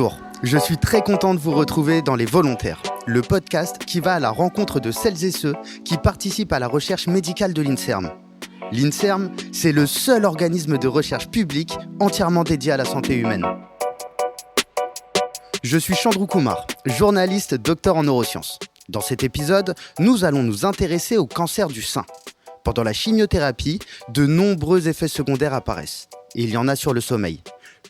Bonjour, je suis très content de vous retrouver dans Les Volontaires, le podcast qui va à la rencontre de celles et ceux qui participent à la recherche médicale de l'INSERM. L'INSERM, c'est le seul organisme de recherche public entièrement dédié à la santé humaine. Je suis Chandrou Kumar, journaliste docteur en neurosciences. Dans cet épisode, nous allons nous intéresser au cancer du sein. Pendant la chimiothérapie, de nombreux effets secondaires apparaissent. Et il y en a sur le sommeil.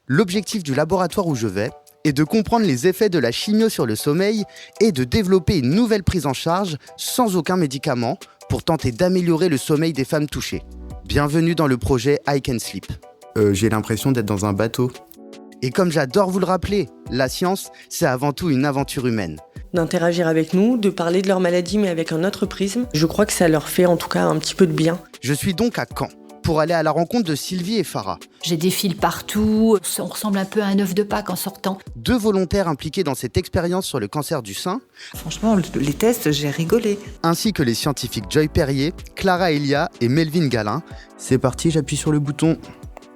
L'objectif du laboratoire où je vais est de comprendre les effets de la chimio sur le sommeil et de développer une nouvelle prise en charge sans aucun médicament pour tenter d'améliorer le sommeil des femmes touchées. Bienvenue dans le projet I Can Sleep. J'ai l'impression d'être dans un bateau. Et comme j'adore vous le rappeler, la science, c'est avant tout une aventure humaine. D'interagir avec nous, de parler de leur maladie mais avec un autre prisme, je crois que ça leur fait en tout cas un petit peu de bien. Je suis donc à Caen pour aller à la rencontre de Sylvie et Farah. J'ai des fils partout, on ressemble un peu à un œuf de Pâques en sortant. Deux volontaires impliqués dans cette expérience sur le cancer du sein. Franchement, les tests, j'ai rigolé. Ainsi que les scientifiques Joy Perrier, Clara Elia et Melvin Galin. C'est parti, j'appuie sur le bouton.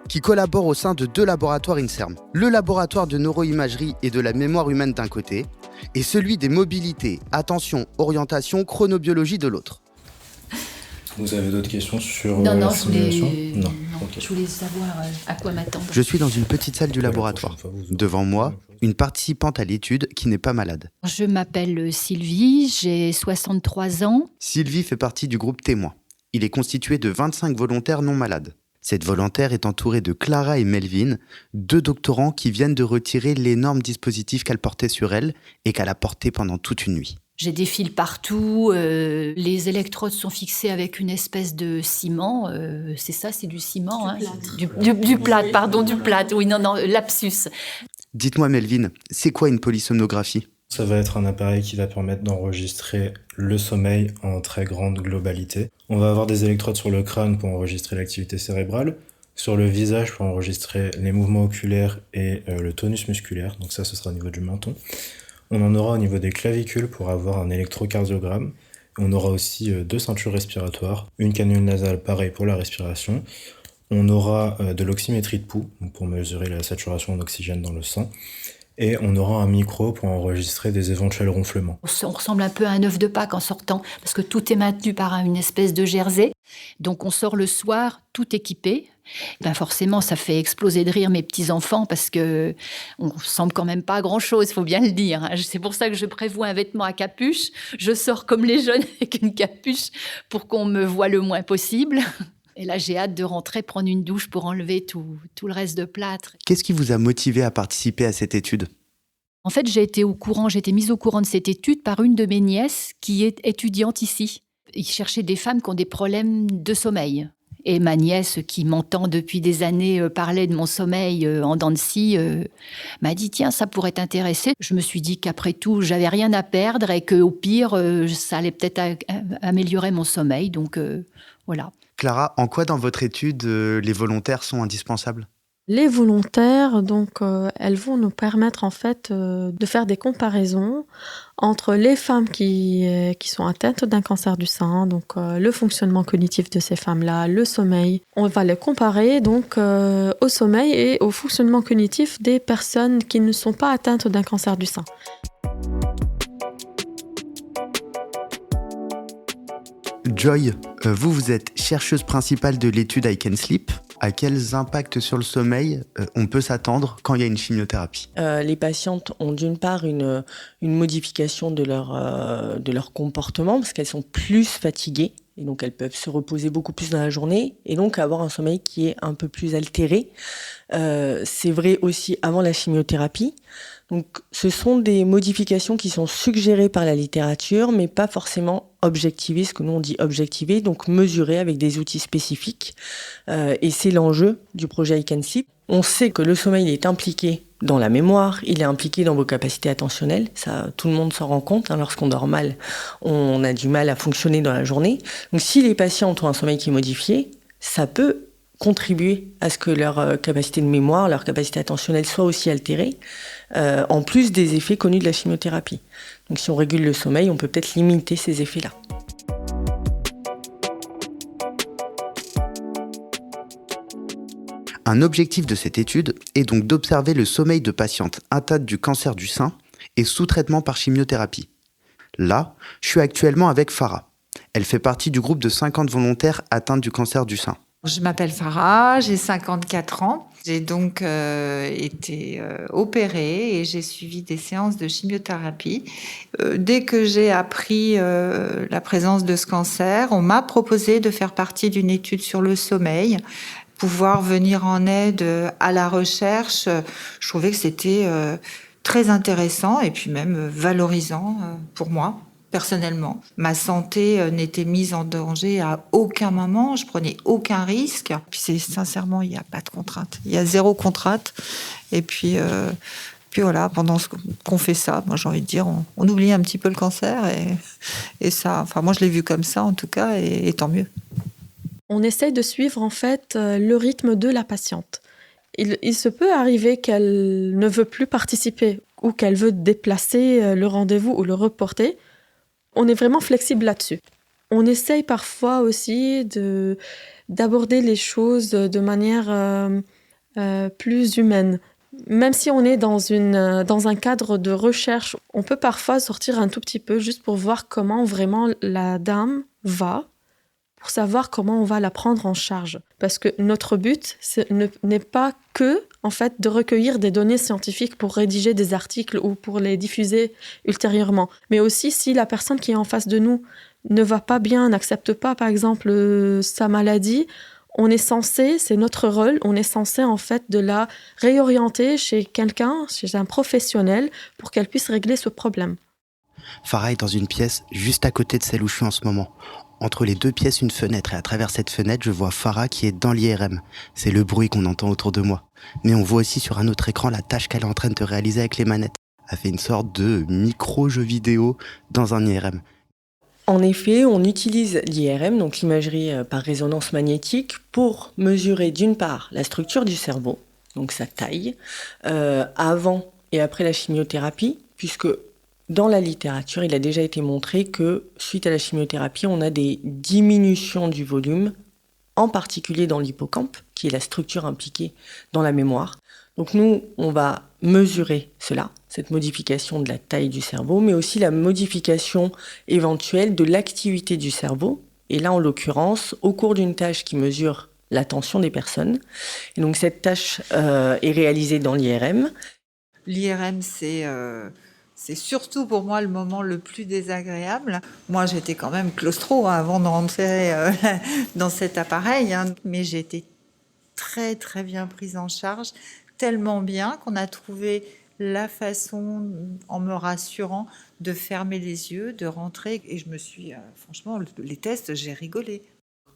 Qui collaborent au sein de deux laboratoires INSERM. Le laboratoire de neuroimagerie et de la mémoire humaine d'un côté, et celui des mobilités, attention, orientation, chronobiologie de l'autre. Vous avez d'autres questions sur Non, Okay. Je voulais savoir à quoi m'attendre. Je suis dans une petite salle du laboratoire. Devant moi, une participante à l'étude qui n'est pas malade. Je m'appelle Sylvie, j'ai 63 ans. Sylvie fait partie du groupe Témoin. Il est constitué de 25 volontaires non malades. Cette volontaire est entourée de Clara et Melvin, deux doctorants qui viennent de retirer l'énorme dispositif qu'elle portait sur elle et qu'elle a porté pendant toute une nuit. J'ai des fils partout, les électrodes sont fixées avec une espèce de ciment. C'est ça, c'est du ciment. Du plâtre. Oui, non, lapsus. Dites-moi Melvin, c'est quoi une polysomnographie ? Ça va être un appareil qui va permettre d'enregistrer le sommeil en très grande globalité. On va avoir des électrodes sur le crâne pour enregistrer l'activité cérébrale, sur le visage pour enregistrer les mouvements oculaires et le tonus musculaire, donc ça ce sera au niveau du menton. On en aura au niveau des clavicules pour avoir un électrocardiogramme. On aura aussi deux ceintures respiratoires, une canule nasale pareil pour la respiration. On aura de l'oxymétrie de pouls pour mesurer la saturation en oxygène dans le sang. Et on aura un micro pour enregistrer des éventuels ronflements. On ressemble un peu à un œuf de Pâques en sortant, parce que tout est maintenu par une espèce de jersey. Donc on sort le soir, tout équipé. Forcément, ça fait exploser de rire mes petits-enfants, parce qu'on ne ressemble quand même pas à grand-chose, il faut bien le dire. C'est pour ça que je prévois un vêtement à capuche. Je sors comme les jeunes avec une capuche pour qu'on me voie le moins possible. Et là, j'ai hâte de rentrer, prendre une douche pour enlever tout le reste de plâtre. Qu'est-ce qui vous a motivé à participer à cette étude ? En fait, j'ai été mise au courant de cette étude par une de mes nièces qui est étudiante ici. Ils cherchaient des femmes qui ont des problèmes de sommeil. Et ma nièce, qui m'entend depuis des années parler de mon sommeil en dents de scie, m'a dit « Tiens, ça pourrait t'intéresser ». Je me suis dit qu'après tout, j'avais rien à perdre et qu'au pire, ça allait peut-être améliorer mon sommeil. Donc voilà. Clara, en quoi dans votre étude, les volontaires sont indispensables ? Les volontaires, donc, elles vont nous permettre en fait de faire des comparaisons entre les femmes qui sont atteintes d'un cancer du sein, donc le fonctionnement cognitif de ces femmes-là, le sommeil. On va les comparer donc au sommeil et au fonctionnement cognitif des personnes qui ne sont pas atteintes d'un cancer du sein. Joy, vous êtes chercheuse principale de l'étude I Can Sleep. À quels impacts sur le sommeil on peut s'attendre quand il y a une chimiothérapie ? Les patientes ont d'une part une modification de leur comportement parce qu'elles sont plus fatiguées et donc elles peuvent se reposer beaucoup plus dans la journée et donc avoir un sommeil qui est un peu plus altéré. C'est vrai aussi avant la chimiothérapie. Donc, ce sont des modifications qui sont suggérées par la littérature, mais pas forcément objectivées, ce que nous on dit objectivées, donc mesurées avec des outils spécifiques. Et c'est l'enjeu du projet I Can Sleep. On sait que le sommeil est impliqué dans la mémoire, il est impliqué dans vos capacités attentionnelles. Ça, tout le monde s'en rend compte. Lorsqu'on dort mal, on a du mal à fonctionner dans la journée. Donc, si les patients ont un sommeil qui est modifié, ça peut contribuer à ce que leur capacité de mémoire, leur capacité attentionnelle soit aussi altérée, en plus des effets connus de la chimiothérapie. Donc si on régule le sommeil, on peut peut-être limiter ces effets-là. Un objectif de cette étude est donc d'observer le sommeil de patientes atteintes du cancer du sein et sous traitement par chimiothérapie. Là, je suis actuellement avec Farah. Elle fait partie du groupe de 50 volontaires atteintes du cancer du sein. Je m'appelle Farah, j'ai 54 ans. J'ai donc été opérée et j'ai suivi des séances de chimiothérapie. Dès que j'ai appris la présence de ce cancer, on m'a proposé de faire partie d'une étude sur le sommeil, pouvoir venir en aide à la recherche. Je trouvais que c'était très intéressant et puis même valorisant pour moi. Personnellement, ma santé n'était mise en danger à aucun moment, je prenais aucun risque. Puis sincèrement, il n'y a pas de contrainte, il y a 0 contrainte. Et puis voilà, pendant qu'on fait ça, moi j'ai envie de dire, on oublie un petit peu le cancer et ça. Enfin, moi je l'ai vu comme ça en tout cas, et tant mieux. On essaye de suivre en fait le rythme de la patiente. Il se peut arriver qu'elle ne veut plus participer ou qu'elle veut déplacer le rendez-vous ou le reporter. On est vraiment flexible là-dessus. On essaye parfois aussi d'aborder les choses de manière plus humaine. Même si on est dans un cadre de recherche, on peut parfois sortir un tout petit peu juste pour voir comment vraiment la dame va, pour savoir comment on va la prendre en charge. Parce que notre but n'est pas que, en fait, de recueillir des données scientifiques pour rédiger des articles ou pour les diffuser ultérieurement. Mais aussi, si la personne qui est en face de nous ne va pas bien, n'accepte pas, par exemple, sa maladie, on est censé, c'est notre rôle, on est censé, en fait, de la réorienter chez quelqu'un, chez un professionnel, pour qu'elle puisse régler ce problème. Farah est dans une pièce juste à côté de celle où je suis en ce moment. Entre les 2 pièces, une fenêtre, et à travers cette fenêtre, je vois Farah qui est dans l'IRM. C'est le bruit qu'on entend autour de moi. Mais on voit aussi sur un autre écran la tâche qu'elle est en train de réaliser avec les manettes. Elle fait une sorte de micro-jeu vidéo dans un IRM. En effet, on utilise l'IRM, donc l'imagerie par résonance magnétique, pour mesurer d'une part la structure du cerveau, donc sa taille, avant et après la chimiothérapie, puisque dans la littérature, il a déjà été montré que suite à la chimiothérapie, on a des diminutions du volume, en particulier dans l'hippocampe, qui est la structure impliquée dans la mémoire. Donc nous, on va mesurer cela, cette modification de la taille du cerveau, mais aussi la modification éventuelle de l'activité du cerveau. Et là, en l'occurrence, au cours d'une tâche qui mesure l'attention des personnes. Et donc cette tâche est réalisée dans l'IRM. L'IRM, c'est surtout pour moi le moment le plus désagréable. Moi, j'étais quand même claustro avant de rentrer dans cet appareil, mais j'ai été très très bien prise en charge, tellement bien qu'on a trouvé la façon, en me rassurant, de fermer les yeux, de rentrer. Et je me suis, franchement, les tests, j'ai rigolé.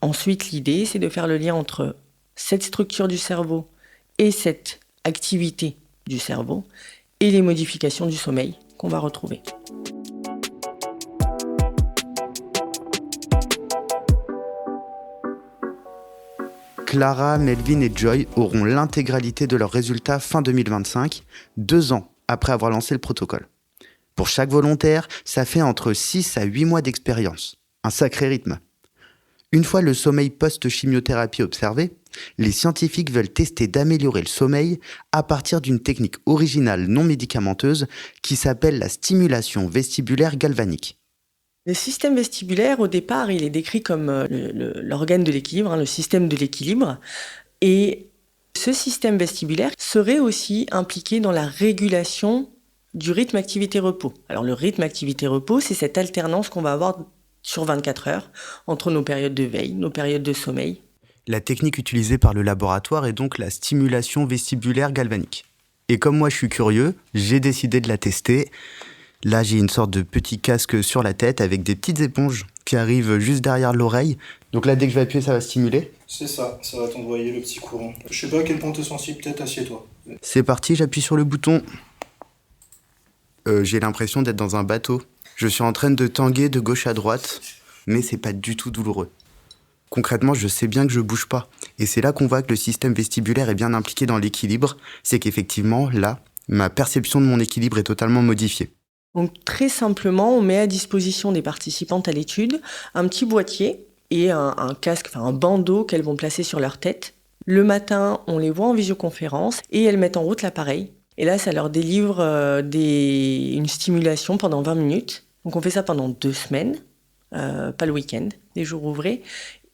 Ensuite, l'idée, c'est de faire le lien entre cette structure du cerveau et cette activité du cerveau et les modifications du sommeil qu'on va retrouver. Clara, Melvin et Joy auront l'intégralité de leurs résultats fin 2025, 2 ans après avoir lancé le protocole. Pour chaque volontaire, ça fait entre 6 à 8 mois d'expérience. Un sacré rythme. Une fois le sommeil post-chimiothérapie observé, les scientifiques veulent tester d'améliorer le sommeil à partir d'une technique originale non médicamenteuse qui s'appelle la stimulation vestibulaire galvanique. Le système vestibulaire, au départ, il est décrit comme l'organe de l'équilibre, le système de l'équilibre. Et ce système vestibulaire serait aussi impliqué dans la régulation du rythme activité-repos. Alors le rythme activité-repos, c'est cette alternance qu'on va avoir sur 24 heures entre nos périodes de veille, nos périodes de sommeil. La technique utilisée par le laboratoire est donc la stimulation vestibulaire galvanique. Et comme moi je suis curieux, j'ai décidé de la tester. Là, j'ai une sorte de petit casque sur la tête avec des petites éponges qui arrivent juste derrière l'oreille. Donc là, dès que je vais appuyer, ça va stimuler. C'est ça va t'envoyer le petit courant. Je sais pas à quel point t'es sensible, peut-être assieds-toi. C'est parti, j'appuie sur le bouton. J'ai l'impression d'être dans un bateau. Je suis en train de tanguer de gauche à droite, mais c'est pas du tout douloureux. Concrètement, je sais bien que je bouge pas. Et c'est là qu'on voit que le système vestibulaire est bien impliqué dans l'équilibre. C'est qu'effectivement, là, ma perception de mon équilibre est totalement modifiée. Donc très simplement, on met à disposition des participantes à l'étude un petit boîtier et un casque, un bandeau qu'elles vont placer sur leur tête. Le matin, on les voit en visioconférence et elles mettent en route l'appareil. Et là, ça leur délivre une stimulation pendant 20 minutes. Donc on fait ça pendant 2 semaines, pas le week-end, les jours ouvrés.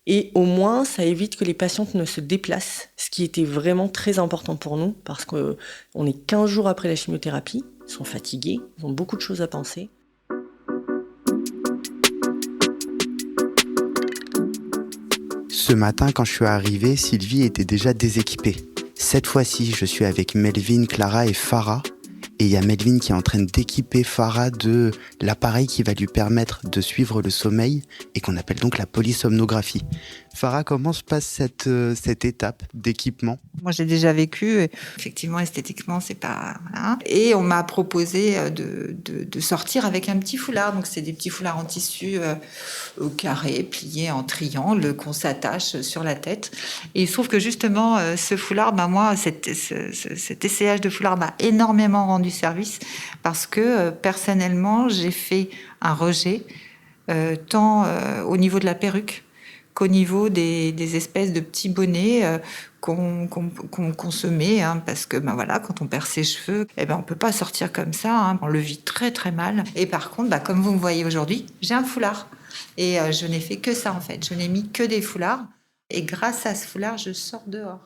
Et au moins, ça évite que les patientes ne se déplacent, ce qui était vraiment très important pour nous, parce qu'on est 15 jours après la chimiothérapie, ils sont fatigués, ils ont beaucoup de choses à penser. Ce matin, quand je suis arrivé, Sylvie était déjà déséquipée. Cette fois-ci, je suis avec Melvin, Clara et Farah. Et il y a Melvin qui est en train d'équiper Farah de l'appareil qui va lui permettre de suivre le sommeil et qu'on appelle donc la polysomnographie. Farah, comment se passe cette étape d'équipement ? Moi, j'ai déjà vécu. Effectivement, esthétiquement, c'est pas... Voilà. Et on m'a proposé de sortir avec un petit foulard. Donc, c'est des petits foulards en tissu au carré, pliés en triangle, qu'on s'attache sur la tête. Et il se trouve que justement, ce foulard, moi, cet essayage de foulard m'a énormément rendu service parce que, personnellement, j'ai fait un rejet tant au niveau de la perruque qu'au niveau des espèces de petits bonnets qu'on se met, parce que voilà, quand on perd ses cheveux, on peut pas sortir comme ça, on le vit très très mal. Et par contre, comme vous me voyez aujourd'hui, j'ai un foulard. Et je n'ai fait que ça en fait, je n'ai mis que des foulards. Et grâce à ce foulard, je sors dehors.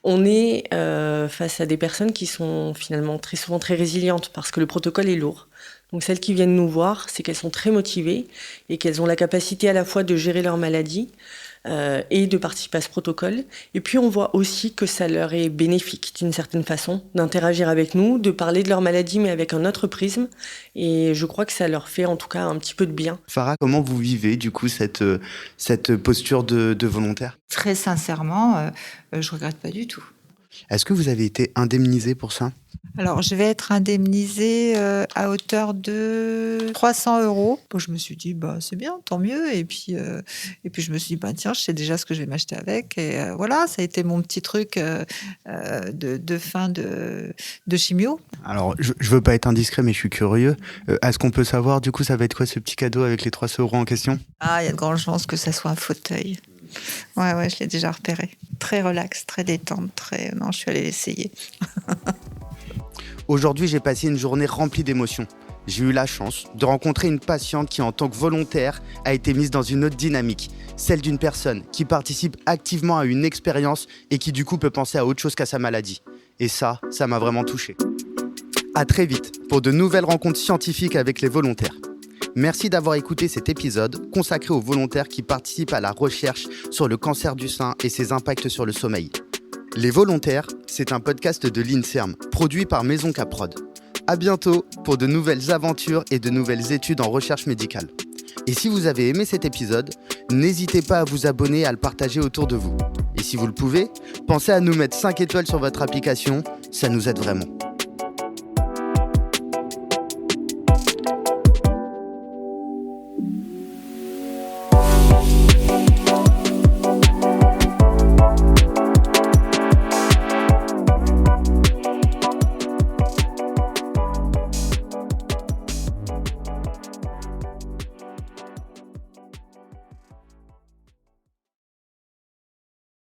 On est face à des personnes qui sont finalement très souvent très résilientes parce que le protocole est lourd. Donc celles qui viennent nous voir, c'est qu'elles sont très motivées et qu'elles ont la capacité à la fois de gérer leur maladie et de participer à ce protocole. Et puis on voit aussi que ça leur est bénéfique d'une certaine façon d'interagir avec nous, de parler de leur maladie mais avec un autre prisme. Et je crois que ça leur fait en tout cas un petit peu de bien. Farah, comment vous vivez du coup cette posture de volontaire ? Très sincèrement, je regrette pas du tout. Est-ce que vous avez été indemnisée pour ça ? Alors, je vais être indemnisée à hauteur de 300 €. Bon, je me suis dit, c'est bien, tant mieux. Et puis je me suis dit, tiens, je sais déjà ce que je vais m'acheter avec. Et voilà, ça a été mon petit truc de fin de chimio. Alors, je veux pas être indiscret, mais je suis curieux. Est-ce qu'on peut savoir, du coup, ça va être quoi ce petit cadeau avec les 300 € en question ? Ah, il y a de grandes chances que ça soit un fauteuil. Ouais, je l'ai déjà repéré. Très relax, très détente, Non, je suis allée l'essayer. Aujourd'hui, j'ai passé une journée remplie d'émotions. J'ai eu la chance de rencontrer une patiente qui, en tant que volontaire, a été mise dans une autre dynamique, celle d'une personne qui participe activement à une expérience et qui, du coup, peut penser à autre chose qu'à sa maladie. Et ça m'a vraiment touché. À très vite pour de nouvelles rencontres scientifiques avec les volontaires. Merci d'avoir écouté cet épisode consacré aux volontaires qui participent à la recherche sur le cancer du sein et ses impacts sur le sommeil. Les volontaires, c'est un podcast de l'INSERM, produit par Maison Caprod. À bientôt pour de nouvelles aventures et de nouvelles études en recherche médicale. Et si vous avez aimé cet épisode, n'hésitez pas à vous abonner et à le partager autour de vous. Et si vous le pouvez, pensez à nous mettre 5 étoiles sur votre application, ça nous aide vraiment.